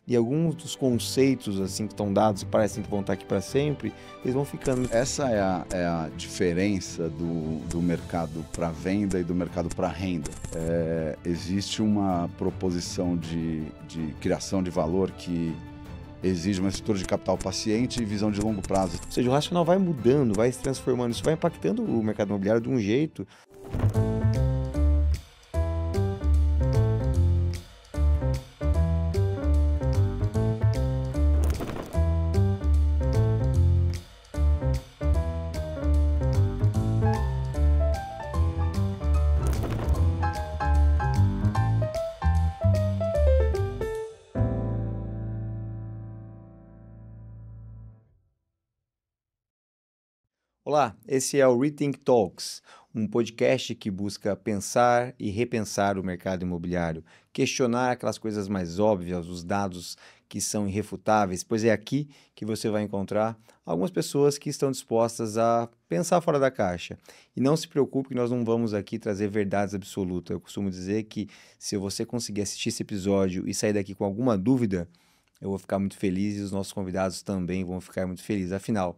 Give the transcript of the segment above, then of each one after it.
E alguns dos conceitos assim que estão dados e parecem que vão estar aqui para sempre, eles vão ficando. Essa é a diferença do mercado para venda e do mercado para renda. Existe uma proposição de criação de valor que exige uma estrutura de capital paciente e visão de longo prazo. Ou seja, o racional vai mudando, vai se transformando, isso vai impactando o mercado imobiliário de um jeito. Olá, esse é o Rethink Talks, um podcast que busca pensar e repensar o mercado imobiliário, questionar aquelas coisas mais óbvias, os dados que são irrefutáveis, pois é aqui que você vai encontrar algumas pessoas que estão dispostas a pensar fora da caixa. E não se preocupe que nós não vamos aqui trazer verdades absolutas. Eu costumo dizer que se você conseguir assistir esse episódio e sair daqui com alguma dúvida, eu vou ficar muito feliz e os nossos convidados também vão ficar muito felizes. Afinal,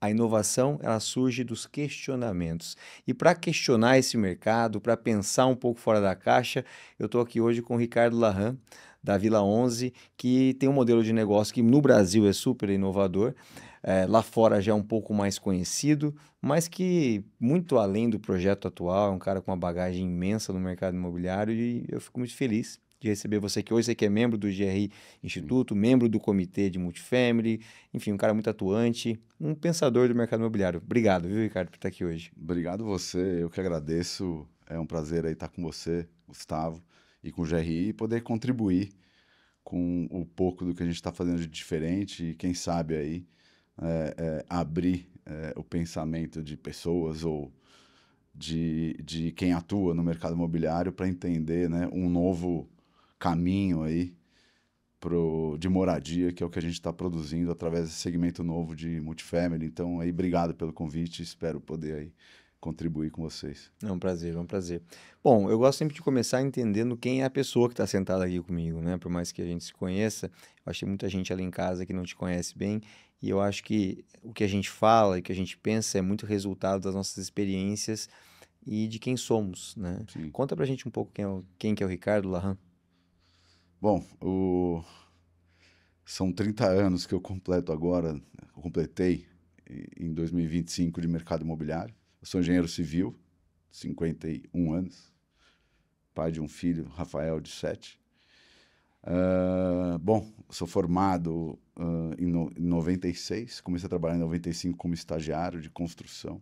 a inovação, ela surge dos questionamentos. E para questionar esse mercado, para pensar um pouco fora da caixa, eu estou aqui hoje com o Ricardo Lahan, da Vila 11, que tem um modelo de negócio que no Brasil é super inovador, lá fora já é um pouco mais conhecido, mas que muito além do projeto atual, é um cara com uma bagagem imensa no mercado imobiliário e eu fico muito feliz de receber você aqui hoje. Você que é membro do GRI Sim. Instituto, membro do comitê de multifamily, enfim, um cara muito atuante, um pensador do mercado imobiliário. Obrigado, viu, Ricardo, por estar aqui hoje. Obrigado você, eu que agradeço. É um prazer aí estar com você, Gustavo, e com o GRI e poder contribuir com o pouco do que a gente está fazendo de diferente e quem sabe aí abrir o pensamento de pessoas ou de quem atua no mercado imobiliário para entender, né, um novo caminho aí de moradia, que é o que a gente está produzindo através desse segmento novo de multifamily. Então, aí, obrigado pelo convite, espero poder aí contribuir com vocês. É um prazer, é um prazer. Bom, eu gosto sempre de começar entendendo quem é a pessoa que está sentada aqui comigo, né? Por mais que a gente se conheça, eu acho que tem muita gente ali em casa que não te conhece bem, e eu acho que o que a gente fala e o que a gente pensa é muito resultado das nossas experiências e de quem somos, né? Sim. Conta pra gente um pouco quem que é o Ricardo Lahan. Bom, são 30 anos que eu completo agora, eu completei em 2025 de mercado imobiliário. Eu sou engenheiro civil, 51 anos, pai de um filho, Rafael, de 7. Bom, sou formado em 96, comecei a trabalhar em 95 como estagiário de construção,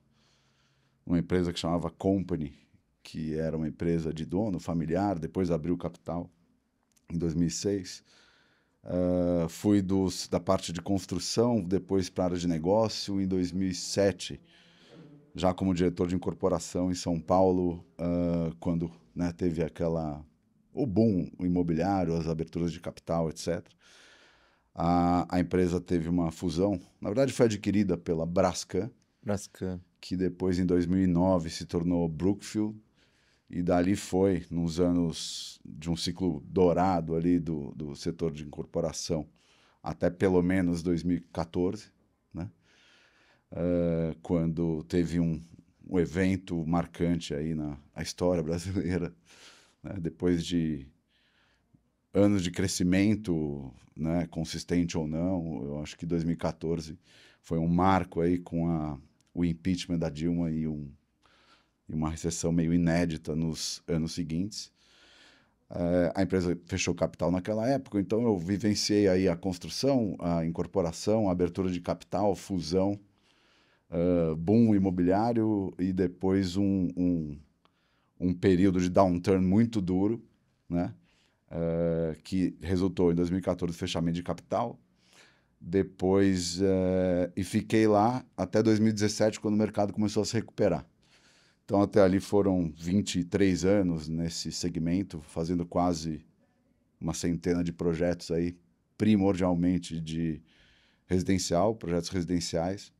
uma empresa que chamava Company, que era uma empresa de dono familiar, depois abriu capital em 2006. Fui da parte de construção, depois para a área de negócio em 2007, já como diretor de incorporação em São Paulo, quando, né, teve o boom imobiliário, as aberturas de capital, etc. A empresa teve uma fusão, na verdade foi adquirida pela Brascan, Brascan. que depois em 2009 se tornou Brookfield, e dali foi, nos anos de um ciclo dourado ali do setor de incorporação, até pelo menos 2014, né? Quando teve um evento marcante aí na história brasileira, né? Depois de anos de crescimento, né, consistente ou não, eu acho que 2014 foi um marco aí com o impeachment da Dilma e uma recessão meio inédita nos anos seguintes. A empresa fechou capital naquela época, então eu vivenciei aí a construção, a incorporação, a abertura de capital, fusão, boom imobiliário e depois um período de downturn muito duro, né? Que resultou em 2014 fechamento de capital. Depois, e fiquei lá até 2017, quando o mercado começou a se recuperar. Então, até ali foram 23 anos nesse segmento, fazendo quase uma centena de projetos aí, primordialmente de residencial, projetos residenciais,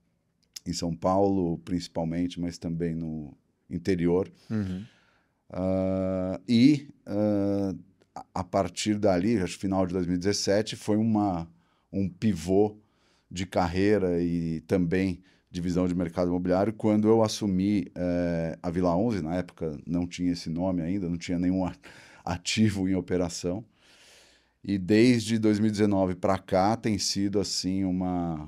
em São Paulo, principalmente, mas também no interior. Uhum. a partir dali, acho que final de 2017, foi um pivô de carreira e também de visão de mercado imobiliário, quando eu assumi a Vila 11, na época não tinha esse nome ainda, não tinha nenhum ativo em operação, e desde 2019 para cá tem sido assim uma,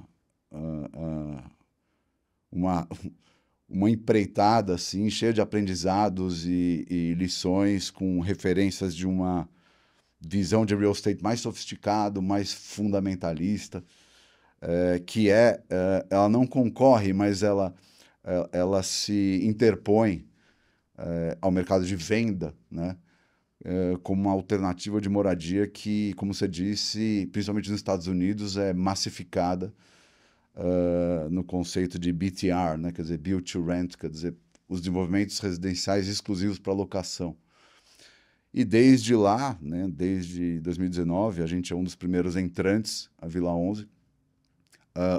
uma empreitada assim, cheia de aprendizados e lições com referências de uma visão de real estate mais sofisticado, mais fundamentalista, ela não concorre, mas ela se interpõe ao mercado de venda, né? Como uma alternativa de moradia que, como você disse, principalmente nos Estados Unidos, é massificada no conceito de BTR, né? Quer dizer, Build to Rent, quer dizer, os desenvolvimentos residenciais exclusivos para locação. E desde lá, né, desde 2019, a gente é um dos primeiros entrantes, a Vila 11.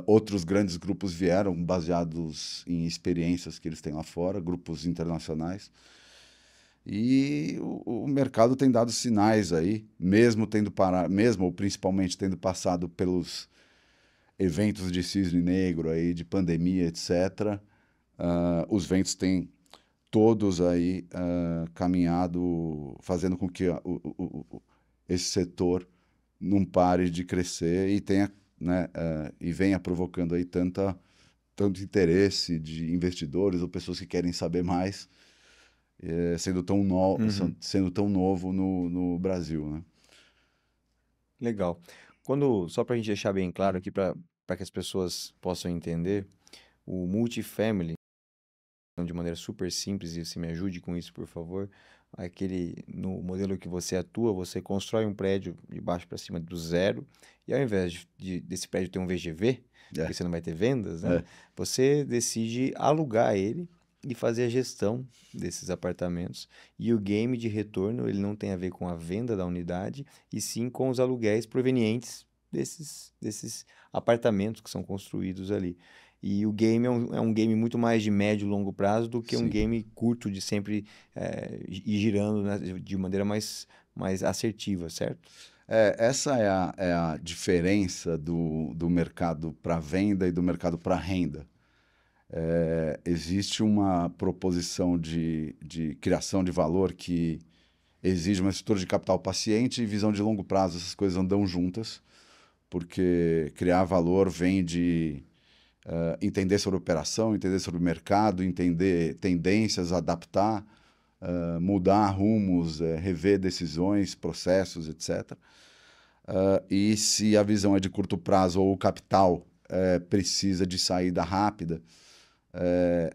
Outros grandes grupos vieram baseados em experiências que eles têm lá fora, grupos internacionais. E o mercado tem dado sinais aí, mesmo tendo parado, mesmo ou principalmente tendo passado pelos eventos de cisne negro aí, de pandemia, etc. Os ventos têm todos aí caminhado, fazendo com que esse setor não pare de crescer e tenha, né, e venha provocando aí tanto interesse de investidores ou pessoas que querem saber mais, sendo sendo tão novo no Brasil, né? Legal. Só para a gente deixar bem claro aqui, para que as pessoas possam entender, o multifamily, de maneira super simples, e você me ajude com isso, por favor. No modelo que você atua, você constrói um prédio de baixo para cima do zero, e ao invés desse prédio ter um VGV, É, porque você não vai ter vendas, né? é, Você decide alugar ele e fazer a gestão desses apartamentos. E o game de retorno, ele não tem a ver com a venda da unidade, e sim com os aluguéis provenientes desses apartamentos que são construídos ali. E o game é um game muito mais de médio e longo prazo do que um sim. game curto de sempre ir girando, né, de maneira mais assertiva, certo? Essa é a diferença do mercado para venda e do mercado para renda. Existe uma proposição de criação de valor que exige uma estrutura de capital paciente e visão de longo prazo. Essas coisas andam juntas, porque criar valor vem de entender sobre operação, entender sobre o mercado, entender tendências, adaptar, mudar rumos, rever decisões, processos, etc. E se a visão é de curto prazo ou o capital precisa de saída rápida,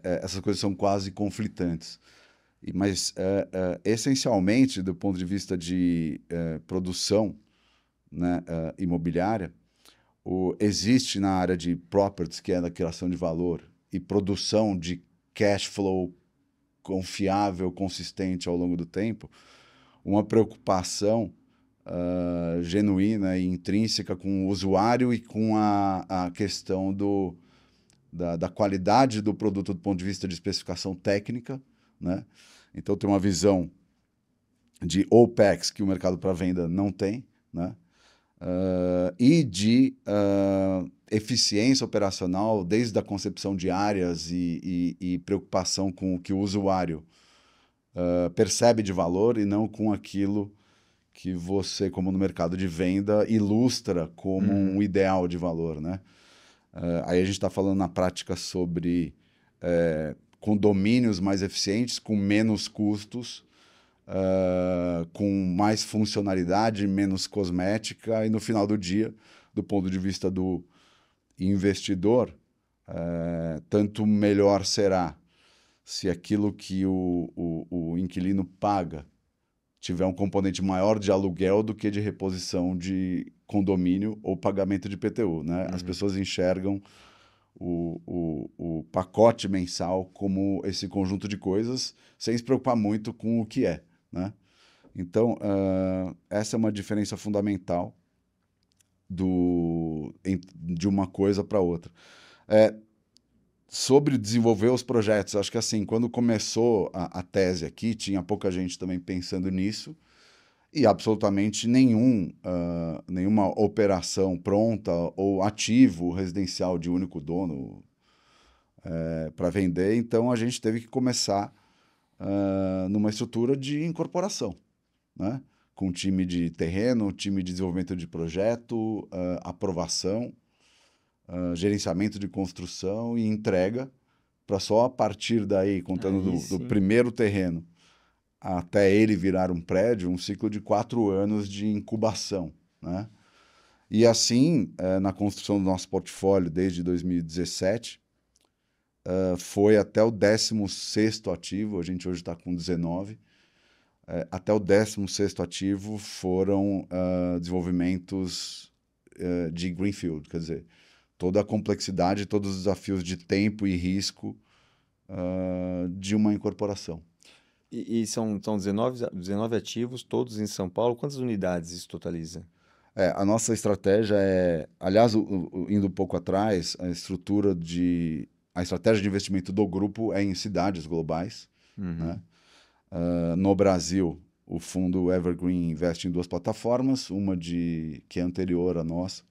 essas coisas são quase conflitantes. Mas, essencialmente, do ponto de vista de produção, né, imobiliária, existe na área de properties, que é da criação de valor, e produção de cash flow confiável, consistente ao longo do tempo, uma preocupação genuína e intrínseca com o usuário e com a questão da qualidade do produto do ponto de vista de especificação técnica, né? Então tem uma visão de OPEX que o mercado para venda não tem, né? E de eficiência operacional, desde a concepção de áreas e preocupação com o que o usuário percebe de valor e não com aquilo que você, como no mercado de venda, ilustra como um ideal de valor, né? Aí a gente está falando na prática sobre condomínios mais eficientes, com menos custos, com mais funcionalidade, menos cosmética, e no final do dia, do ponto de vista do investidor, tanto melhor será se aquilo que o inquilino paga tiver um componente maior de aluguel do que de reposição de condomínio ou pagamento de IPTU, né? As pessoas enxergam o pacote mensal como esse conjunto de coisas, sem se preocupar muito com o que é, né? Então, essa é uma diferença fundamental de uma coisa para outra. Sobre desenvolver os projetos, acho que assim, quando começou a tese aqui, tinha pouca gente também pensando nisso, E absolutamente nenhuma operação pronta ou ativo residencial de único dono para vender. Então a gente teve que começar numa estrutura de incorporação, né? Com time de terreno, time de desenvolvimento de projeto, aprovação, gerenciamento de construção e entrega, para só a partir daí, contando Aí do sim. primeiro terreno até ele virar um prédio, um ciclo de 4 anos de incubação, né? E assim, na construção do nosso portfólio desde 2017, foi até o 16º ativo, a gente hoje está com 19, até o 16º ativo foram desenvolvimentos de Greenfield, quer dizer, toda a complexidade, todos os desafios de tempo e risco de uma incorporação. E são 19 ativos, todos em São Paulo. Quantas unidades isso totaliza? A nossa estratégia aliás, indo um pouco atrás, a estratégia de investimento do grupo é em cidades globais, Uhum. né? No Brasil, o fundo Evergreen investe em 2 plataformas, uma que é anterior à nossa,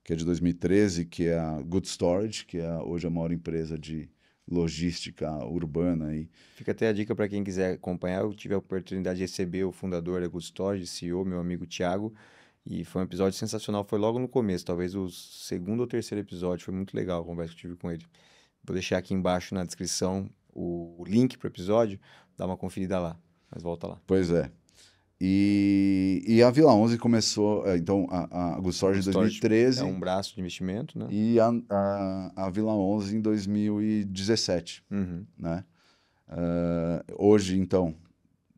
que é de 2013, que é a Good Storage, que é hoje a maior empresa de logística urbana aí. Fica até a dica para quem quiser acompanhar. Eu tive a oportunidade de receber o fundador da Good Storage, CEO, meu amigo Thiago, e foi um episódio sensacional. Foi logo no começo, talvez o segundo ou terceiro episódio. Foi muito legal a conversa que eu tive com ele. Vou deixar aqui embaixo na descrição o link para o episódio, dá uma conferida lá. Mas volta lá. Pois é. E a Vila 11 começou, então, a Good A Storage Good em Storage é 2013 um braço de investimento, né? e a Vila 11 em 2017, Uhum. né? Hoje, então,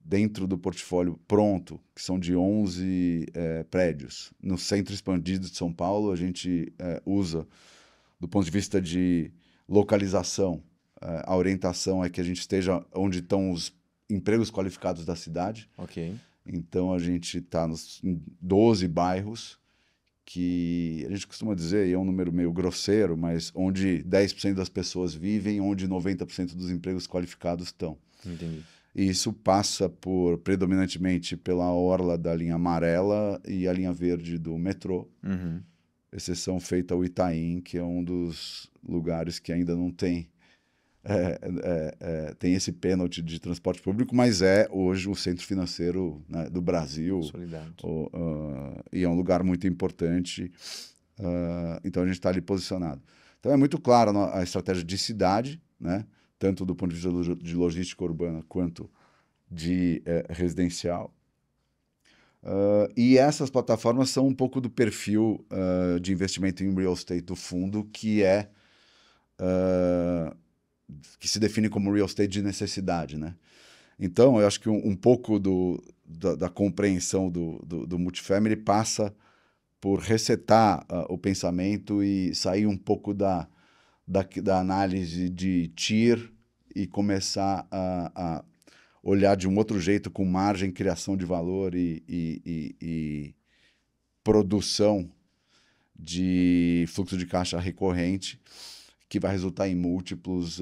dentro do portfólio pronto, que são de 11 prédios, no centro expandido de São Paulo, a gente usa, do ponto de vista de localização, a orientação é que a gente esteja onde estão os empregos qualificados da cidade. Ok. Então, a gente está em 12 bairros que a gente costuma dizer, e é um número meio grosseiro, mas onde 10% das pessoas vivem, onde 90% dos empregos qualificados estão. Entendi. E isso passa predominantemente pela orla da linha amarela e a linha verde do metrô, Uhum. exceção feita ao Itaim, que é um dos lugares que ainda não tem esse pênalti de transporte público, mas é hoje o centro financeiro, né, do Brasil, Solidário. e é um lugar muito importante, então a gente está ali posicionado. Então é muito clara a estratégia de cidade, né, tanto do ponto de vista de logística urbana quanto de residencial. E essas plataformas são um pouco do perfil de investimento em real estate do fundo, que se define como real estate de necessidade, né? Então, eu acho que um pouco da compreensão do multifamily passa por resetar o pensamento e sair um pouco da análise de TIR e começar a olhar de um outro jeito, com margem, criação de valor e produção de fluxo de caixa recorrente, que vai resultar em múltiplos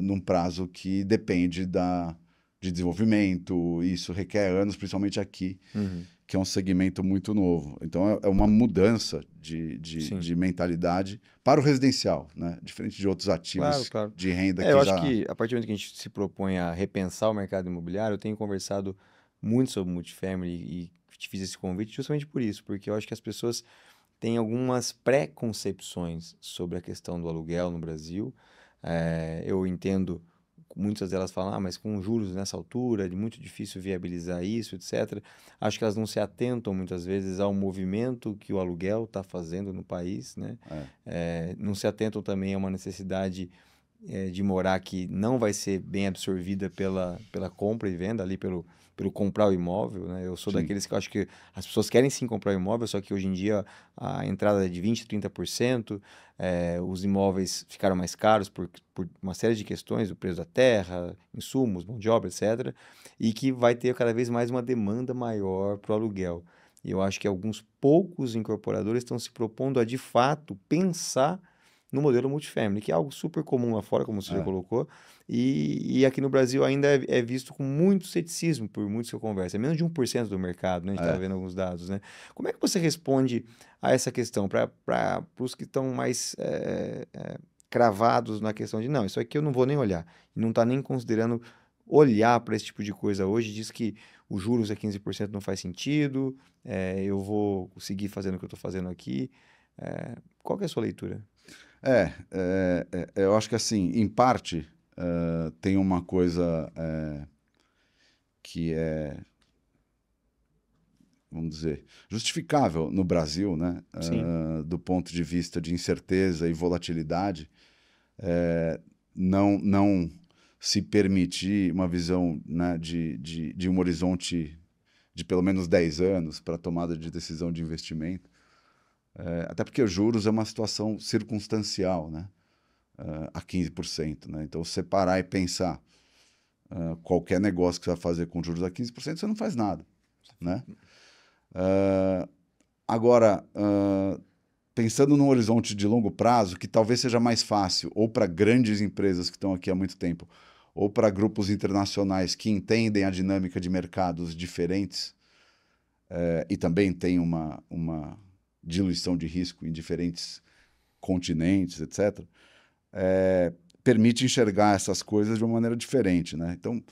num prazo que depende de desenvolvimento. Isso requer anos, principalmente aqui, Uhum. que é um segmento muito novo. Então, é uma mudança Sim. de mentalidade para o residencial, né? Diferente de outros Claro, ativos claro. de renda Eu que acho já... que a partir do momento que a gente se propõe a repensar o mercado imobiliário, eu tenho conversado muito sobre multifamily e te fiz esse convite justamente por isso, porque eu acho que as pessoas têm algumas pré-concepções sobre a questão do aluguel no Brasil. Eu entendo, muitas delas falam, mas com juros nessa altura é muito difícil viabilizar isso, etc. Acho que elas não se atentam muitas vezes ao movimento que o aluguel está fazendo no país, né? É, Não se atentam também a uma necessidade de morar que não vai ser bem absorvida pela compra e venda, ali pelo comprar o imóvel, né? Eu sou sim. daqueles que eu acho que as pessoas querem sim comprar o imóvel, só que hoje em dia a entrada é de 20%, 30%, os imóveis ficaram mais caros por uma série de questões, o preço da terra, insumos, mão de obra, etc., e que vai ter cada vez mais uma demanda maior para o aluguel. E eu acho que alguns poucos incorporadores estão se propondo a, de fato, pensar no modelo multifamily, que é algo super comum lá fora, como você já É, colocou, e aqui no Brasil ainda é visto com muito ceticismo por muitos que eu converso. É menos de 1% do mercado, né? A gente estava é. vendo alguns dados, né? Como é que você responde a essa questão para os que estão mais cravados na questão de, não, isso aqui eu não vou nem olhar, e não está nem considerando olhar para esse tipo de coisa hoje, diz que os juros a 15% não faz sentido, eu vou seguir fazendo o que eu estou fazendo aqui. Qual que é a sua leitura? Eu acho que assim, em parte, tem uma coisa que é, vamos dizer, justificável no Brasil, né? Sim. Do ponto de vista de incerteza e volatilidade, não se permitir uma visão, né, de um horizonte de pelo menos 10 anos para tomada de decisão de investimento. Até porque os juros é uma situação circunstancial, né? A 15%, né? Então, você parar e pensar qualquer negócio que você vai fazer com juros a 15%, você não faz nada, né? Agora, pensando num horizonte de longo prazo, que talvez seja mais fácil, ou para grandes empresas que estão aqui há muito tempo, ou para grupos internacionais que entendem a dinâmica de mercados diferentes, e também tem uma diluição de risco em diferentes continentes, etc., permite enxergar essas coisas de uma maneira diferente, né? Então,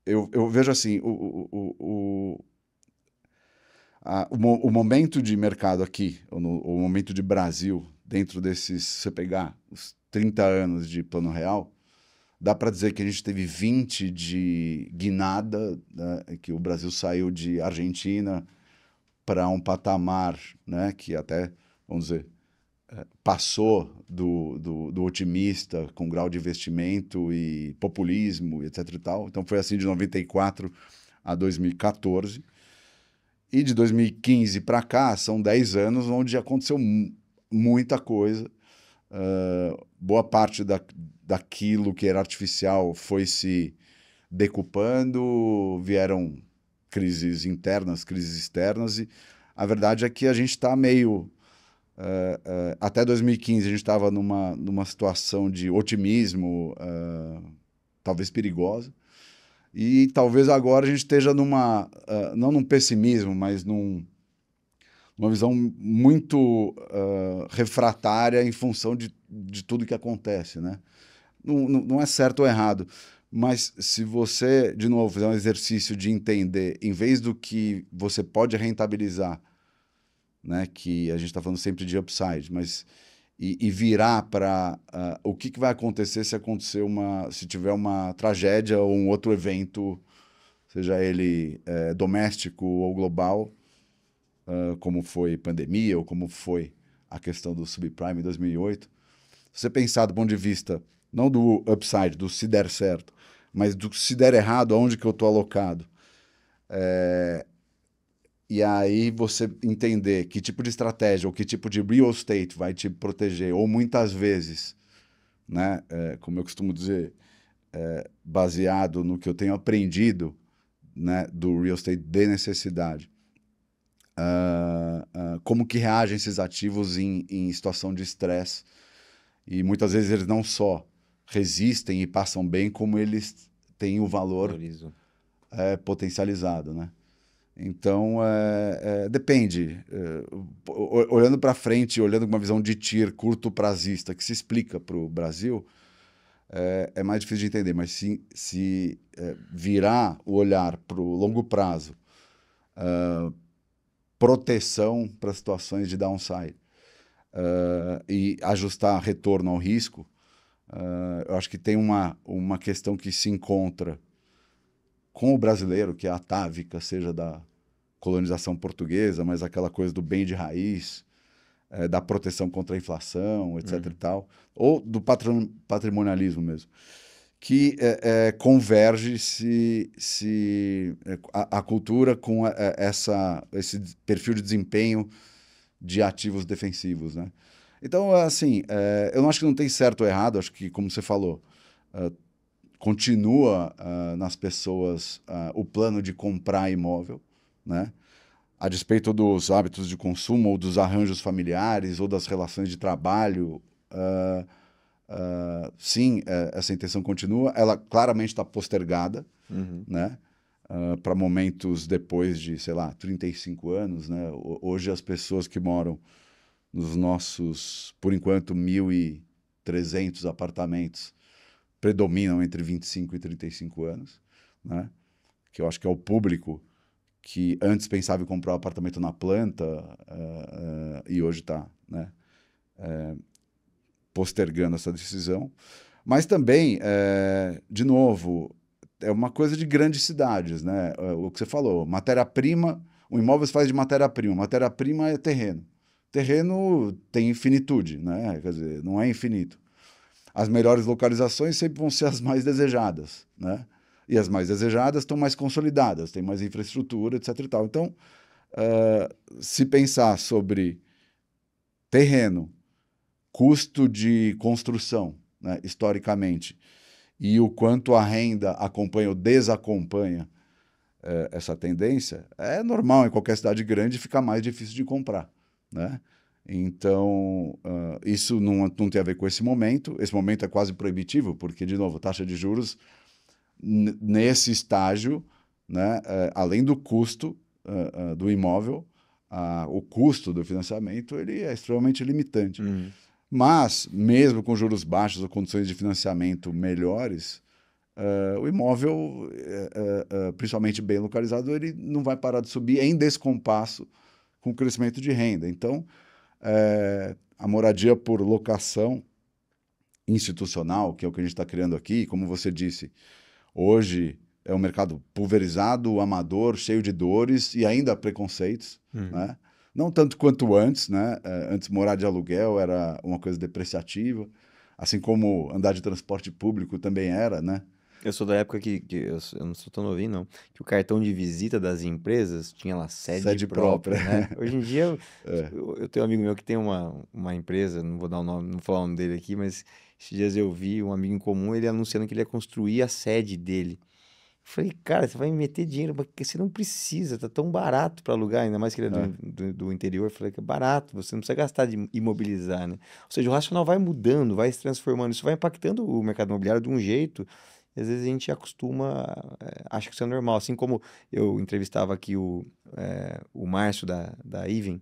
eu vejo assim, o momento de mercado aqui, o momento de Brasil, dentro desses, se você pegar os 30 anos de Plano Real, dá para dizer que a gente teve 20 de guinada, né, que o Brasil saiu de Argentina para um patamar, né, que até, vamos dizer, passou do otimista com grau de investimento e populismo, etc e tal. Então foi assim de 94 a 2014. E de 2015 para cá, são 10 anos onde aconteceu muita coisa. Boa parte daquilo que era artificial foi se decupando, vieram crises internas, crises externas, e a verdade é que a gente está meio. Até 2015 a gente estava numa situação de otimismo, talvez perigosa, e talvez agora a gente esteja não num pessimismo, mas numa visão muito refratária em função de tudo que acontece, né? Não é certo ou errado, mas se você, de novo, fizer um exercício de entender, em vez do que você pode rentabilizar, né, que a gente está falando sempre de upside, mas e virar para o que vai acontecer se tiver uma tragédia ou um outro evento, seja ele doméstico ou global, como foi pandemia ou como foi a questão do subprime em 2008. Se você pensar do ponto de vista não do upside, do se der certo, mas do se der errado, aonde que eu estou alocado, e aí você entender que tipo de estratégia ou que tipo de real estate vai te proteger, ou muitas vezes, né, como eu costumo dizer, baseado no que eu tenho aprendido, né, do real estate de necessidade, como que reagem esses ativos em situação de estresse, e muitas vezes eles não só resistem e passam bem, como eles têm o valor Valorizo. potencializado, né? Então, depende. Olhando para frente, olhando com uma visão de TIR curto prazista, que se explica para o Brasil, é mais difícil de entender. Mas se virar o olhar para o longo prazo, proteção para situações de downside, e ajustar retorno ao risco, eu acho que tem uma questão que se encontra com o brasileiro, que é atávica, seja da colonização portuguesa, mas aquela coisa do bem de raiz, da proteção contra a inflação, etc. e tal, ou do patrimonialismo mesmo, que converge a cultura com esse perfil de desempenho de ativos defensivos, né? Então, assim, eu não acho que não tem certo ou errado, acho que, como você falou, continua nas pessoas o plano de comprar imóvel, né? a despeito dos hábitos de consumo, ou dos arranjos familiares, ou das relações de trabalho, sim, essa intenção continua. Ela claramente está postergada, Uhum. né? Para momentos depois de, sei lá, 35 anos, né? Hoje as pessoas que moram nos nossos, por enquanto, 1.300 apartamentos predominam entre 25 e 35 anos, né? Que eu acho que é o público que antes pensava em comprar um apartamento na planta e hoje está, né, postergando essa decisão. Mas também, de novo, é uma coisa de grandes cidades, né? O que você falou, matéria-prima, o imóvel se faz de matéria-prima. Matéria-prima é terreno. Terreno tem infinitude, né? Quer dizer, não é infinito. As melhores localizações sempre vão ser as mais desejadas, né? E as mais desejadas estão mais consolidadas, têm mais infraestrutura, etc e tal. Então, se pensar sobre terreno, custo de construção, né, historicamente, e o quanto a renda acompanha ou desacompanha essa tendência, é normal em qualquer cidade grande ficar mais difícil de comprar, né? Então, isso não tem a ver com esse momento. Esse momento é quase proibitivo, porque, de novo, taxa de juros nesse estágio, né, além do custo do imóvel, o custo do financiamento ele é extremamente limitante. Uhum. Mas, mesmo com juros baixos ou condições de financiamento melhores, o imóvel, principalmente bem localizado, ele não vai parar de subir em descompasso com o crescimento de renda. Então, a moradia por locação institucional, que é o que a gente está criando aqui, como você disse, hoje é um mercado pulverizado, amador, cheio de dores e ainda preconceitos, Uhum. né? Não tanto quanto antes, né? Antes morar de aluguel era uma coisa depreciativa, assim como andar de transporte público também era, né? Eu sou da época que eu não sou tão novinho, não. Que o cartão de visita das empresas tinha lá sede Sede própria. própria, né? Hoje em dia, eu tenho um amigo meu que tem uma empresa, não vou dar o nome, não vou falar o nome dele aqui, mas esses dias eu vi um amigo em comum, ele anunciando que ele ia construir a sede dele. Eu falei, cara, você vai meter dinheiro, porque você não precisa, tá tão barato para alugar, ainda mais que ele é É, do interior. Eu falei que é barato, você não precisa gastar de imobilizar, né? Ou seja, o racional vai mudando, vai se transformando, isso vai impactando o mercado imobiliário de um jeito, e às vezes a gente acostuma, acha que isso é normal. Assim como eu entrevistava aqui o Márcio da Even,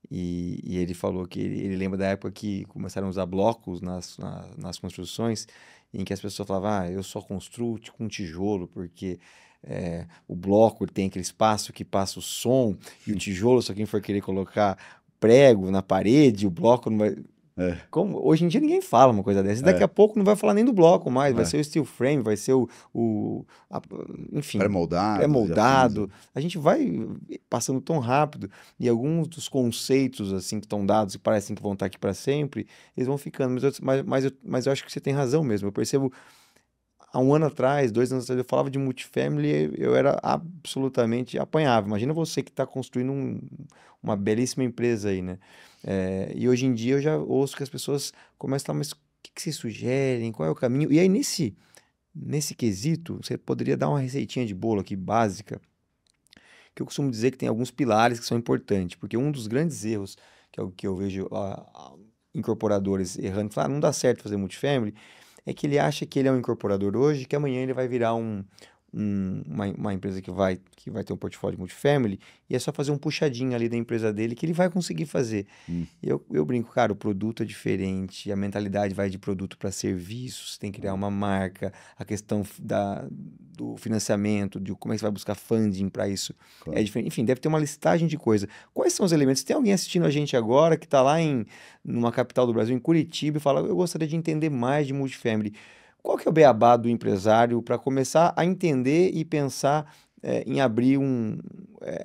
e ele falou que ele lembra da época que começaram a usar blocos nas construções, em que as pessoas falavam, eu só construo com tijolo, porque o bloco tem aquele espaço que passa o som, e o tijolo, só quem for querer colocar prego na parede, o bloco não vai. é, Hoje em dia ninguém fala uma coisa dessa. E daqui a é, pouco não vai falar nem do bloco mais, vai é. ser o steel frame, vai ser enfim, Pré-moldados e afins. pré-moldado. A gente vai passando tão rápido e alguns dos conceitos assim que estão dados e parecem que vão estar aqui para sempre, eles vão ficando. Mas eu acho que você tem razão mesmo. Eu percebo há um ano atrás, 2 anos atrás, eu falava de multifamily, eu era absolutamente apanhável. Imagina você que está construindo uma belíssima empresa aí, né? E hoje em dia eu já ouço que as pessoas começam a falar, mas o que que vocês sugerem? Qual é o caminho? E aí, nesse quesito, você poderia dar uma receitinha de bolo aqui básica, que eu costumo dizer que tem alguns pilares que são importantes, porque um dos grandes erros que eu vejo incorporadores errando, falar, não dá certo fazer multifamily, é que ele acha que ele é um incorporador hoje, que amanhã ele vai virar uma empresa que vai ter um portfólio multifamily, e é só fazer um puxadinho ali da empresa dele que ele vai conseguir fazer. Hum, E eu brinco, cara, o produto é diferente, a mentalidade vai de produto para serviço, você tem que criar é, uma marca, a questão do financiamento, de como é que você vai buscar funding para isso é claro. diferente. Enfim, deve ter uma listagem de coisas. Quais são os elementos? Tem alguém assistindo a gente agora que está lá numa capital do Brasil, em Curitiba, e fala, eu gostaria de entender mais de multifamily. Qual que é o beabá do empresário para começar a entender e pensar em abrir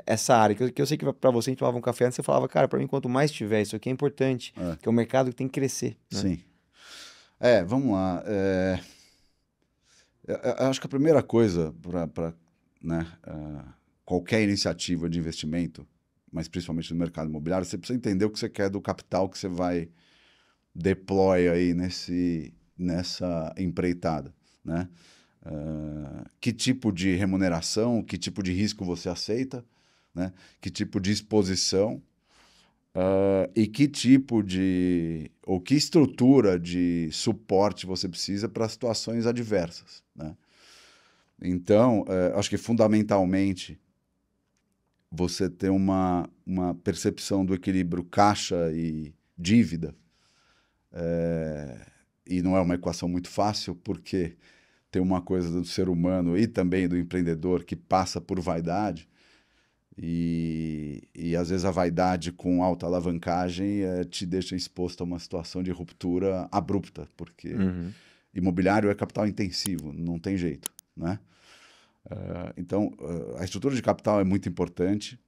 essa área? Que eu sei que para você, a gente tomava um café antes, você falava, cara, para mim, quanto mais tiver, isso aqui é importante, É, que é um mercado que tem que crescer, né? sim. Vamos lá. Eu acho que a primeira coisa para, né, qualquer iniciativa de investimento, mas principalmente no mercado imobiliário, você precisa entender o que você quer do capital que você vai deploy aí nessa empreitada, né? Que tipo de remuneração, que tipo de risco você aceita, né? Que tipo de exposição e que tipo de... ou que estrutura de suporte você precisa para situações adversas, né? Então, acho que fundamentalmente você ter uma percepção do equilíbrio caixa e dívida, e não é uma equação muito fácil, porque tem uma coisa do ser humano e também do empreendedor que passa por vaidade, e às vezes a vaidade com alta alavancagem te deixa exposto a uma situação de ruptura abrupta, porque imobiliário é capital intensivo, não tem jeito, né? Então, a estrutura de capital é muito importante.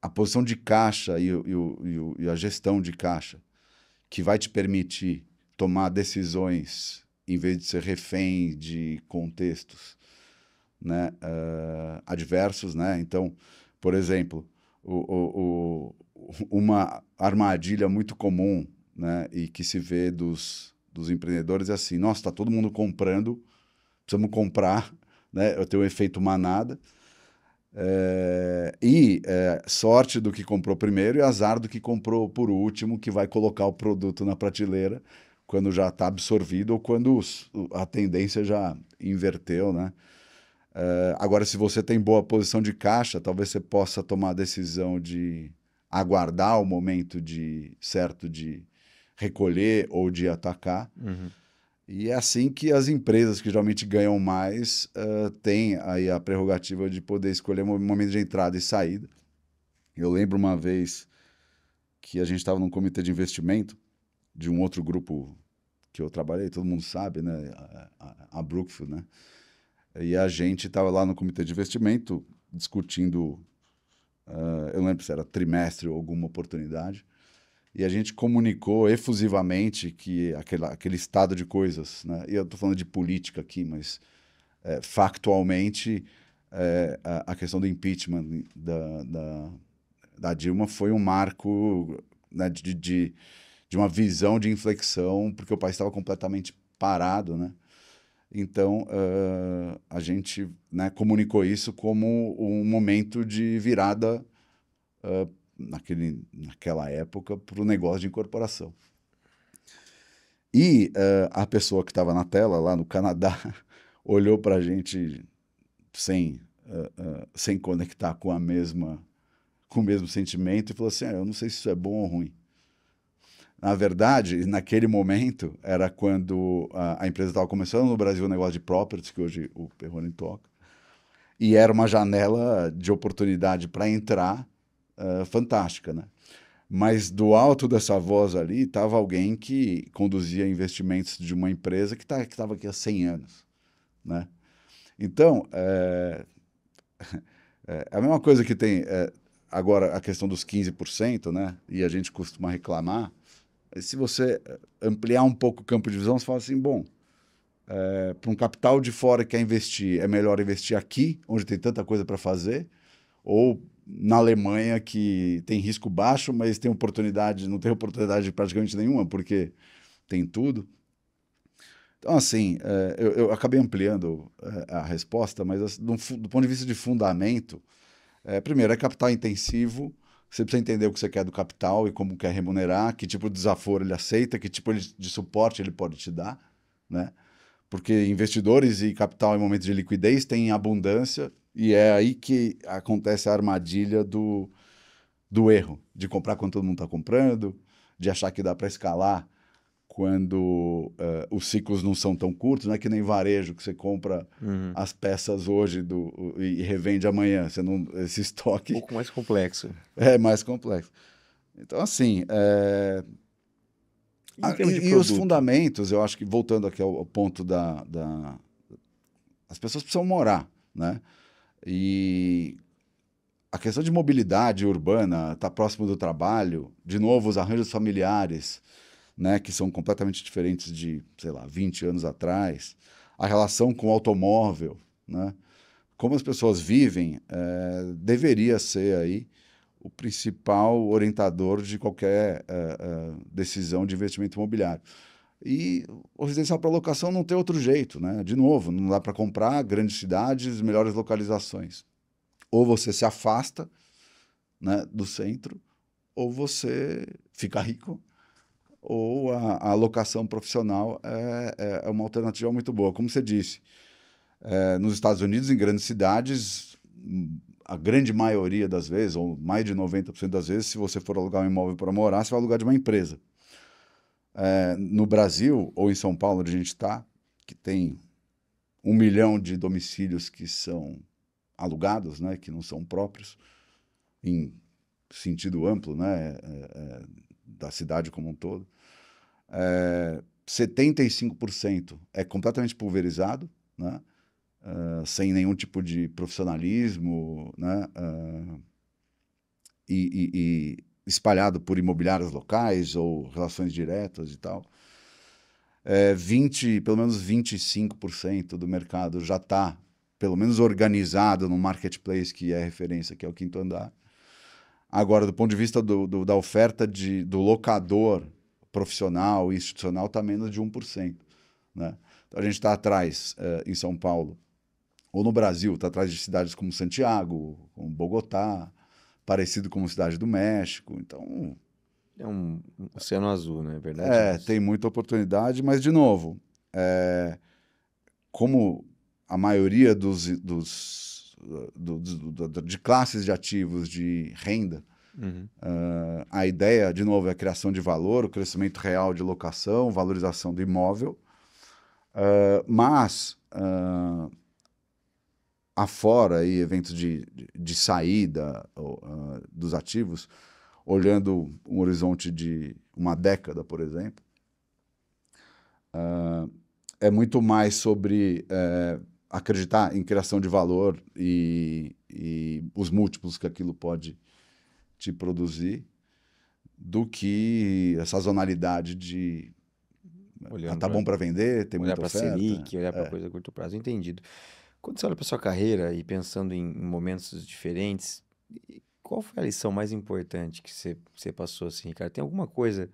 A posição de caixa e a gestão de caixa, que vai te permitir tomar decisões em vez de ser refém de contextos, né, adversos, né? Então, por exemplo, uma armadilha muito comum, né, e que se vê dos empreendedores é assim: nossa, está todo mundo comprando, precisamos comprar, né? Eu tenho o efeito manada. Sorte do que comprou primeiro e azar do que comprou por último, que vai colocar o produto na prateleira quando já está absorvido ou quando a tendência já inverteu, né? Agora, se você tem boa posição de caixa, talvez você possa tomar a decisão de aguardar o momento certo de recolher ou de atacar. E é assim que as empresas que geralmente ganham mais têm aí a prerrogativa de poder escolher o momento de entrada e saída. Eu lembro uma vez que a gente estava num comitê de investimento de um outro grupo que eu trabalhei, todo mundo sabe, né? A Brookfield, né? E a gente estava lá no comitê de investimento discutindo, eu não lembro se era trimestre ou alguma oportunidade, e a gente comunicou efusivamente que aquele estado de coisas, né? E eu estou falando de política aqui, mas factualmente a questão do impeachment da Dilma foi um marco, né, de uma visão de inflexão, porque o país estava completamente parado, né? Então, a gente, né, comunicou isso como um momento de virada naquela época para o negócio de incorporação. E a pessoa que estava na tela, lá no Canadá, olhou para a gente sem conectar com o mesmo sentimento e falou assim: eu não sei se isso é bom ou ruim. Na verdade, naquele momento, era quando a empresa estava começando no Brasil o negócio de properties, que hoje o Perrone toca, e era uma janela de oportunidade para entrar fantástica, né? Mas do alto dessa voz ali estava alguém que conduzia investimentos de uma empresa que estava aqui há 100 anos, né? Então, a mesma coisa que tem agora a questão dos 15%, né? E a gente costuma reclamar. Se você ampliar um pouco o campo de visão, você fala assim, bom, para um capital de fora que quer investir, é melhor investir aqui, onde tem tanta coisa para fazer, ou na Alemanha, que tem risco baixo, mas tem não tem oportunidade praticamente nenhuma, porque tem tudo. Então, assim, eu acabei ampliando a resposta, mas do ponto de vista de fundamento, primeiro, é capital intensivo. Você precisa entender o que você quer do capital e como quer remunerar, que tipo de desaforo ele aceita, que tipo de suporte ele pode te dar, né? Porque investidores e capital em momentos de liquidez têm abundância e é aí que acontece a armadilha do erro, de comprar quando todo mundo está comprando, de achar que dá para escalar quando os ciclos não são tão curtos, não é que nem varejo, que você compra as peças hoje e revende amanhã. Esse estoque... Um pouco mais complexo. É mais complexo. Então, assim... Em termos de e os produto? fundamentos, eu acho que, voltando aqui ao ponto as pessoas precisam morar, né? E a questão de mobilidade urbana, estar próximo do trabalho, de novo, os arranjos familiares, né, que são completamente diferentes de, sei lá, 20 anos atrás, a relação com o automóvel, né, como as pessoas vivem, deveria ser aí o principal orientador de qualquer decisão de investimento imobiliário. E o residencial para locação não tem outro jeito, né? De novo, não dá para comprar grandes cidades, melhores localizações. Ou você se afasta, né, do centro, ou você fica rico, ou a locação profissional é uma alternativa muito boa. Como você disse, nos Estados Unidos, em grandes cidades, a grande maioria das vezes, ou mais de 90% das vezes, se você for alugar um imóvel para morar, você vai alugar de uma empresa. No Brasil, ou em São Paulo, onde a gente está, que tem 1 milhão de domicílios que são alugados, né, que não são próprios, em sentido amplo, né, da cidade como um todo, 75% é completamente pulverizado, né, sem nenhum tipo de profissionalismo, né, e espalhado por imobiliários locais ou relações diretas e tal. 20, pelo menos 25% do mercado já está, pelo menos, organizado no marketplace que é referência, que é o Quinto Andar. Agora, do ponto de vista da oferta do locador profissional e institucional, está menos de 1%. Né? Então, a gente está atrás, em São Paulo, ou no Brasil, está atrás de cidades como Santiago, como Bogotá, parecido com a Cidade do México. Então, É um oceano azul, né? É verdade isso. tem muita oportunidade, mas, de novo, como a maioria de classes de ativos de renda, Uhum. a ideia, de novo, é a criação de valor, o crescimento real de locação, valorização do imóvel, mas afora aí, eventos de saída dos ativos, olhando um horizonte de uma década, por exemplo, é muito mais sobre acreditar em criação de valor e os múltiplos que aquilo pode te produzir, do que a sazonalidade de Olhando tá para bom para vender, tem olhar muita para oferta. Selic, olhar para coisa a curto prazo, entendido. Quando você olha para sua carreira e pensando em momentos diferentes, qual foi a lição mais importante que você passou assim, Ricardo? Tem alguma coisa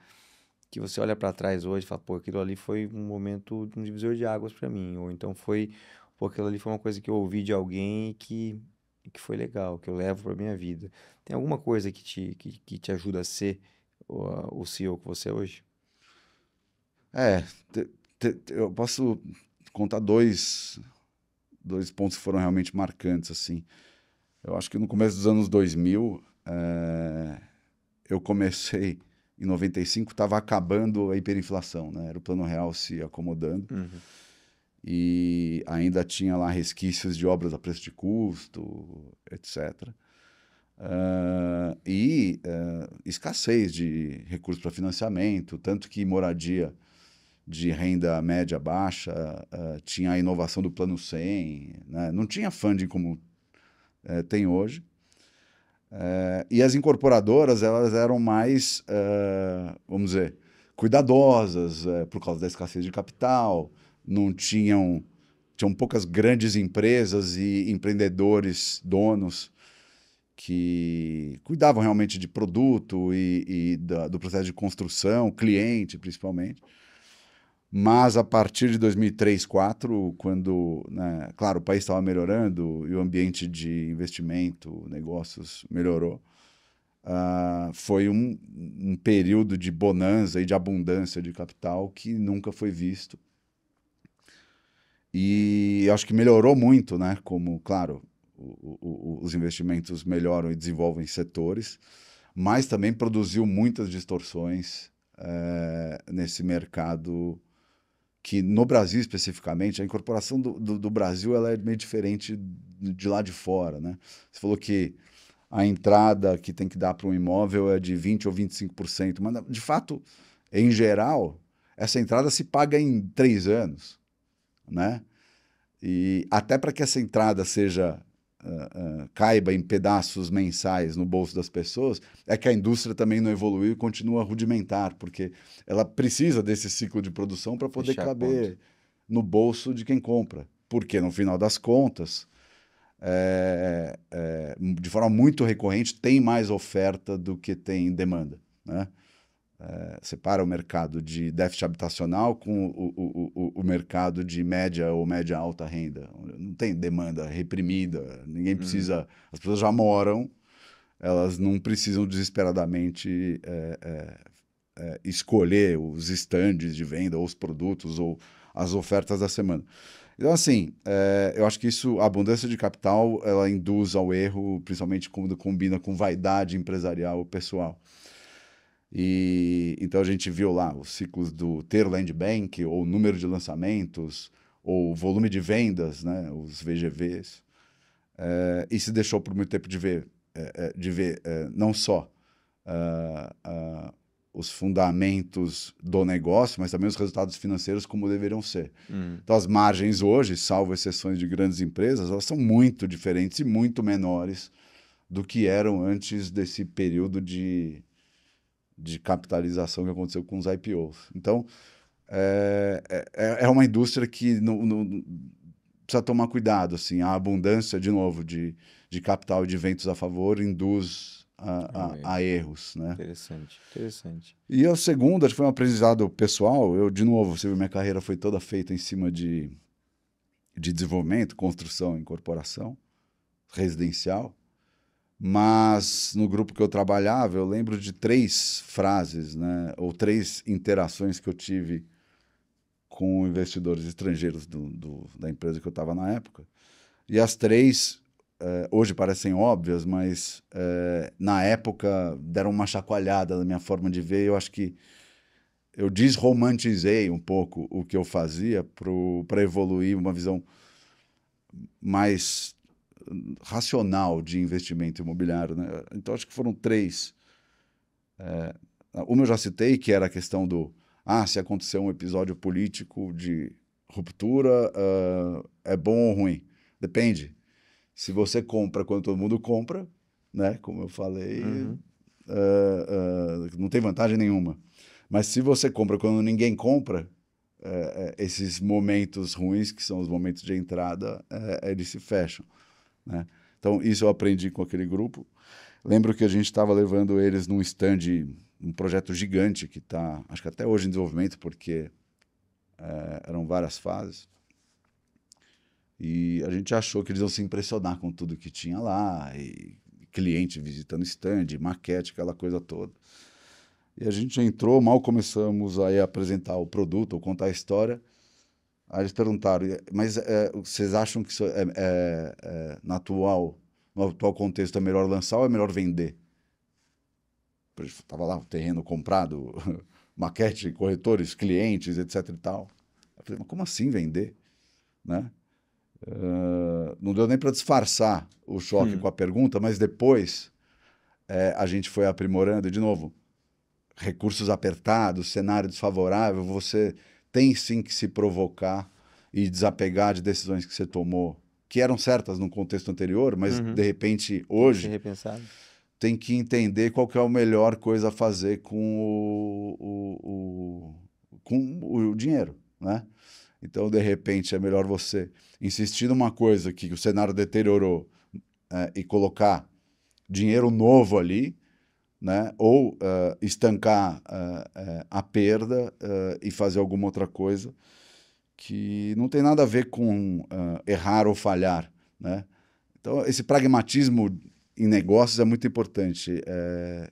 que você olha para trás hoje e fala, pô, aquilo ali foi um momento, um divisor de águas para mim, ou então foi, pô, aquilo ali foi uma coisa que eu ouvi de alguém que foi legal, que eu levo para minha vida. Tem alguma coisa que te ajuda a ser o CEO que você é hoje? É, eu posso contar dois pontos que foram realmente marcantes, assim. Eu acho que no começo dos anos 2000, eu comecei, em 95, estava acabando a hiperinflação, né? Era o Plano Real se acomodando. Uhum. E ainda tinha lá resquícios de obras a preço de custo, etc. Escassez de recursos para financiamento, tanto que moradia de renda média baixa tinha a inovação do Plano 100, né? Não tinha funding como tem hoje. E as incorporadoras, elas eram mais, vamos dizer, cuidadosas por causa da escassez de capital, não tinham poucas grandes empresas e empreendedores, donos, que cuidavam realmente de produto do processo de construção, cliente principalmente. Mas a partir de 2003, 2004, quando, né, claro, o país estava melhorando e o ambiente de investimento, negócios melhorou, foi um período de bonança e de abundância de capital que nunca foi visto. E acho que melhorou muito, né? Como, claro, os investimentos melhoram e desenvolvem setores, mas também produziu muitas distorções nesse mercado que, no Brasil especificamente, a incorporação do Brasil ela é meio diferente de lá de fora, né? Você falou que a entrada que tem que dar para um imóvel é de 20% ou 25%, mas, de fato, em geral, essa entrada se paga em 3 anos, né? E até para que essa entrada caiba em pedaços mensais no bolso das pessoas, é que a indústria também não evoluiu e continua rudimentar, porque ela precisa desse ciclo de produção para poder Fechar a conta. caber no bolso de quem compra. Porque, no final das contas, de forma muito recorrente, tem mais oferta do que tem demanda, né? separa o mercado de déficit habitacional com o mercado de média ou média alta renda. Não tem demanda reprimida, ninguém precisa... As pessoas já moram, elas não precisam desesperadamente escolher os estandes de venda, ou os produtos, ou as ofertas da semana. Então, assim, eu acho que isso, a abundância de capital, ela induz ao erro, principalmente quando combina com vaidade empresarial pessoal. E então a gente viu lá os ciclos do ter land bank, ou número de lançamentos, ou volume de vendas, né, os VGVs, e se deixou por muito tempo de ver não só os fundamentos do negócio, mas também os resultados financeiros como deveriam ser. Então as margens hoje, salvo exceções de grandes empresas, elas são muito diferentes e muito menores do que eram antes desse período de capitalização que aconteceu com os IPOs. Então, é uma indústria que não precisa tomar cuidado. Assim, a abundância, de novo, de capital e de ventos a favor induz a erros. Né? Interessante, interessante. E a segunda, acho que foi um aprendizado pessoal. Eu, de novo, você viu, minha carreira foi toda feita em cima de desenvolvimento, construção, incorporação, residencial. Mas no grupo que eu trabalhava, eu lembro de 3 frases, né, ou 3 interações que eu tive com investidores estrangeiros da empresa que eu estava na época. E as 3, hoje parecem óbvias, mas na época deram uma chacoalhada na minha forma de ver. Eu acho que eu desromantizei um pouco o que eu fazia para evoluir uma visão mais racional de investimento imobiliário. Né? Então, acho que foram 3. Uma eu já citei, que era a questão se acontecer um episódio político de ruptura, é bom ou ruim? Depende. Se você compra quando todo mundo compra, né? Como eu falei, não tem vantagem nenhuma. Mas se você compra quando ninguém compra, esses momentos ruins, que são os momentos de entrada, eles se fecham. Né? Então, isso eu aprendi com aquele grupo. Lembro que a gente estava levando eles num stand, um projeto gigante que está, acho que até hoje em desenvolvimento, porque eram várias fases. E a gente achou que eles iam se impressionar com tudo que tinha lá, e cliente visitando stand, maquete, aquela coisa toda. E a gente entrou, mal começamos a apresentar o produto ou contar a história. Aí eles perguntaram, mas vocês acham que isso no atual contexto é melhor lançar ou é melhor vender? Estava lá o terreno comprado, maquete, corretores, clientes, etc e tal. Eu falei, mas como assim vender? Né? Não deu nem para disfarçar o choque com a pergunta, mas depois a gente foi aprimorando. E, de novo, recursos apertados, cenário desfavorável, você tem sim que se provocar e desapegar de decisões que você tomou, que eram certas no contexto anterior, mas de repente hoje tem que entender qual que é a melhor coisa a fazer com o dinheiro, né? Então, de repente, é melhor você insistir numa coisa que o cenário deteriorou e colocar dinheiro novo ali, né? Ou estancar a perda e fazer alguma outra coisa que não tem nada a ver com errar ou falhar. Né? Então, esse pragmatismo em negócios é muito importante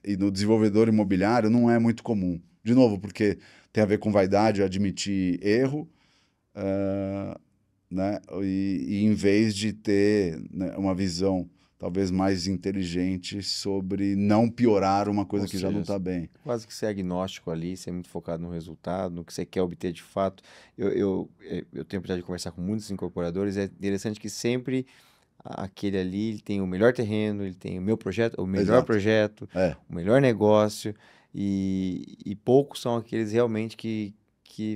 e no desenvolvedor imobiliário não é muito comum. De novo, porque tem a ver com vaidade, admitir erro, né? E em vez de ter, né, uma visão talvez mais inteligente sobre não piorar uma coisa que já não está bem. Quase que ser agnóstico ali, ser muito focado no resultado, no que você quer obter de fato. Eu tenho a oportunidade de conversar com muitos incorporadores, é interessante que sempre aquele ali ele tem o melhor terreno, ele tem o meu projeto, o melhor Exato. projeto, o melhor negócio, e poucos são aqueles realmente que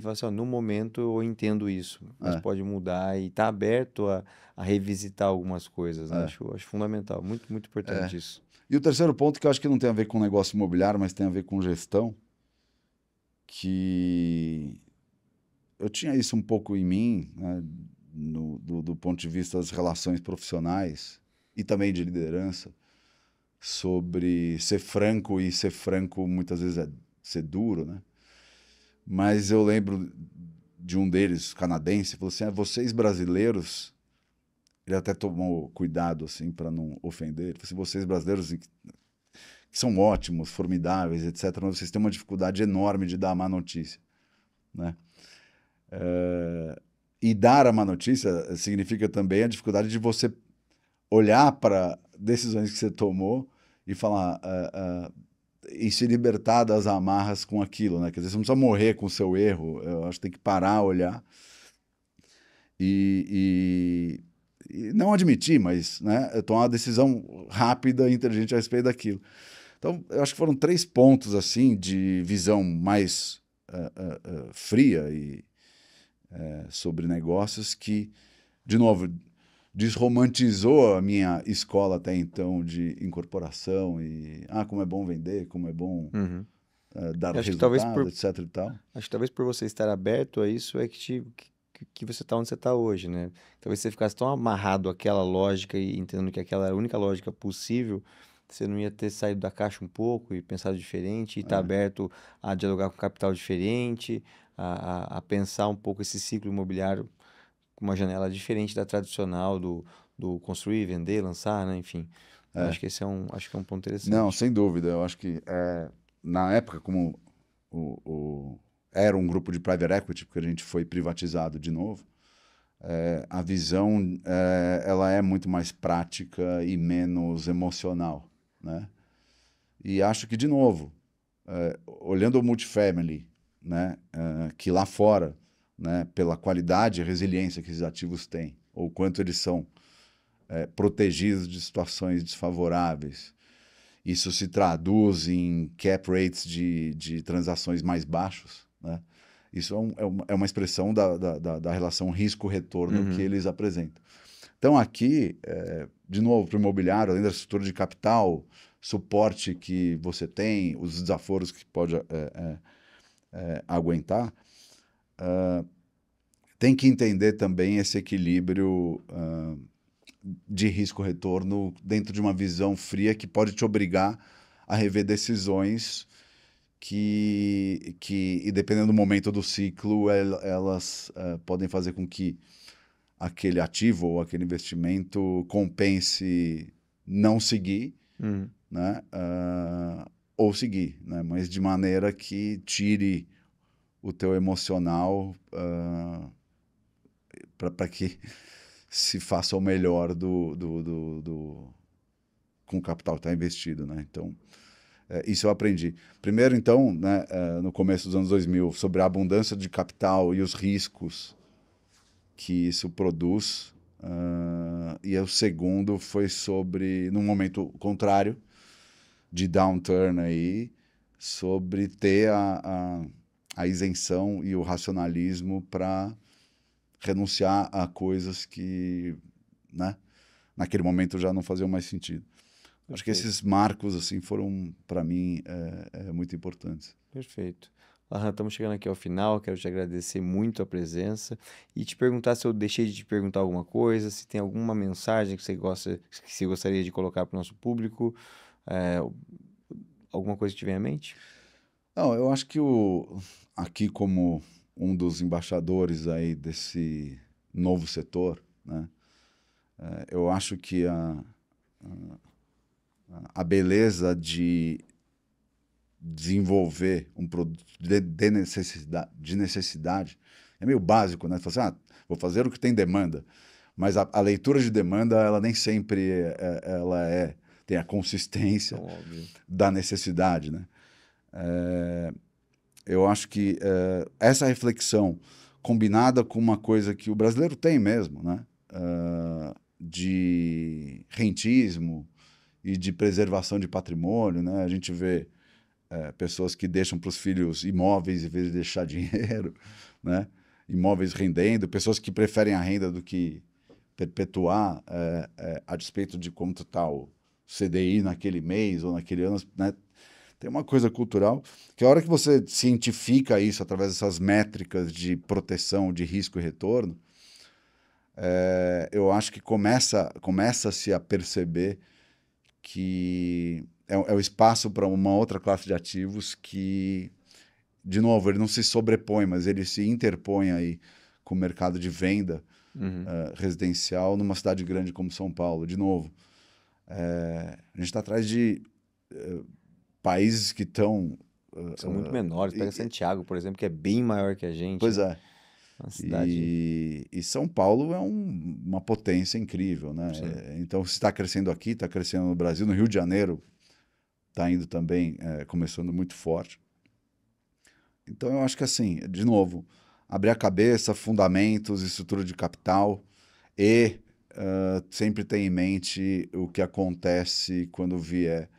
falam assim, no momento eu entendo isso, mas pode mudar e está aberto a revisitar algumas coisas, né? Acho fundamental, muito, muito importante isso. E o terceiro ponto, que eu acho que não tem a ver com negócio imobiliário, mas tem a ver com gestão, que eu tinha isso um pouco em mim, né, do ponto de vista das relações profissionais e também de liderança, sobre ser franco, e ser franco muitas vezes é ser duro, né? Mas eu lembro de um deles, canadense, falou assim, vocês brasileiros, ele até tomou cuidado assim para não ofender, ele falou assim, vocês brasileiros que são ótimos, formidáveis, etc., mas vocês têm uma dificuldade enorme de dar a má notícia, né? E dar a má notícia significa também a dificuldade de você olhar para decisões que você tomou e falar e se libertar das amarras com aquilo, né? Quer dizer, você não precisa morrer com o seu erro, eu acho que tem que parar, olhar e não admitir, mas, né, tomar uma decisão rápida e inteligente a respeito daquilo. Então, eu acho que foram 3 pontos assim de visão mais fria e sobre negócios que, de novo, desromantizou a minha escola até então de incorporação e como é bom vender, como é bom dar Eu acho que talvez resultado, etc e tal. acho que talvez por você estar aberto a isso é que você está onde você está hoje, né? Talvez você ficasse tão amarrado àquela lógica e entendendo que aquela era a única lógica possível, você não ia ter saído da caixa um pouco e pensado diferente, e estar aberto a dialogar com capital diferente, a pensar um pouco esse ciclo imobiliário com uma janela diferente da tradicional do construir, vender, lançar, né? Enfim, eu acho que acho que é um ponto Não, interessante. sem dúvida. Eu acho que na época, como era um grupo de private equity, porque a gente foi privatizado de novo, a visão ela é muito mais prática e menos emocional, né? E acho que, de novo, olhando o multifamily, né, que lá fora, né, pela qualidade e resiliência que esses ativos têm, ou quanto eles são protegidos de situações desfavoráveis, isso se traduz em cap rates de transações mais baixos, né? Isso é uma expressão da relação risco-retorno que eles apresentam. Então, aqui, de novo, para o imobiliário, além da estrutura de capital, suporte que você tem, os desaforos que pode aguentar, tem que entender também esse equilíbrio de risco-retorno dentro de uma visão fria que pode te obrigar a rever decisões e dependendo do momento do ciclo, elas podem fazer com que aquele ativo ou aquele investimento compense não seguir, né? Ou seguir, né? Mas de maneira que tire o teu emocional para que se faça o melhor com o capital que está investido, né? Então, isso eu aprendi. Primeiro, então, né, no começo dos anos 2000, sobre a abundância de capital e os riscos que isso produz. E o segundo foi sobre, num momento contrário, de downturn aí, sobre ter a isenção e o racionalismo para renunciar a coisas que, né, naquele momento já não faziam mais sentido. Acho que Perfeito. esses marcos assim foram, para mim, muito importantes. Perfeito. Aham, estamos chegando aqui ao final. Quero te agradecer muito a presença e te perguntar se eu deixei de te perguntar alguma coisa, se tem alguma mensagem que você gostaria de colocar para o nosso público, é, alguma coisa que te vem à mente? Não, eu acho que aqui como um dos embaixadores aí desse novo setor, né, eu acho que a beleza de desenvolver um produto de necessidade é meio básico, né? Você fala assim, vou fazer o que tem demanda, mas a leitura de demanda ela nem sempre ela tem a consistência Tão óbvio. da necessidade, né? Eu acho que essa reflexão combinada com uma coisa que o brasileiro tem mesmo, né? De rentismo e de preservação de patrimônio, né? A gente vê pessoas que deixam para os filhos imóveis em vez de deixar dinheiro, né? Imóveis rendendo, pessoas que preferem a renda do que perpetuar a despeito de como está o CDI naquele mês ou naquele ano, né? Tem uma coisa cultural que a hora que você cientifica isso através dessas métricas de proteção, de risco e retorno, eu acho que começa-se a perceber que é o espaço para uma outra classe de ativos que de novo, ele não se sobrepõe, mas ele se interpõe aí com o mercado de venda residencial numa cidade grande como São Paulo. De novo, a gente está atrás de países que estão... São muito menores. Pega Santiago, por exemplo, que é bem maior que a gente, Pois né? é. Uma cidade... E São Paulo é uma potência incrível, né? Sim. Então, se está crescendo aqui, está crescendo no Brasil, no Rio de Janeiro está indo também, começando muito forte. Então, eu acho que assim, de novo, abrir a cabeça, fundamentos, estrutura de capital e sempre ter em mente o que acontece quando vier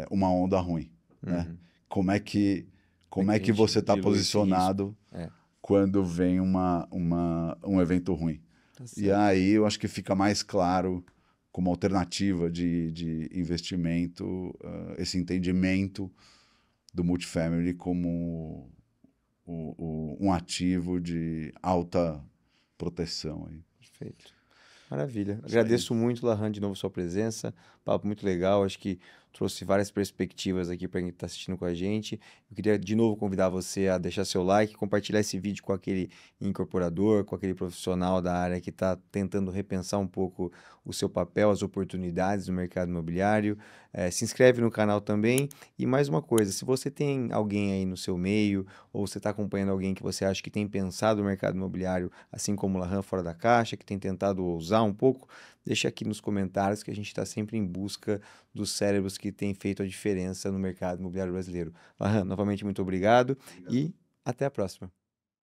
uma onda ruim, né? Uhum. Como é que, Como como é é que a que gente você está dilui esse risco? posicionado É, quando vem um evento ruim? tá E certo. aí eu acho que fica mais claro como alternativa de investimento, esse entendimento do multifamily como um ativo de alta proteção aí. Perfeito. Maravilha. Isso aí. Agradeço muito, Lahan, de novo sua presença. Papo muito legal. Acho que trouxe várias perspectivas aqui para quem está assistindo com a gente. Eu queria de novo convidar você a deixar seu like, compartilhar esse vídeo com aquele incorporador, com aquele profissional da área que está tentando repensar um pouco o seu papel, as oportunidades do mercado imobiliário. Se inscreve no canal também. E mais uma coisa, se você tem alguém aí no seu meio, ou você está acompanhando alguém que você acha que tem pensado no mercado imobiliário, assim como o Lahan fora da caixa, que tem tentado ousar um pouco, deixa aqui nos comentários que a gente está sempre em busca dos cérebros que têm feito a diferença no mercado imobiliário brasileiro. Lahan, novamente muito obrigado e até a próxima.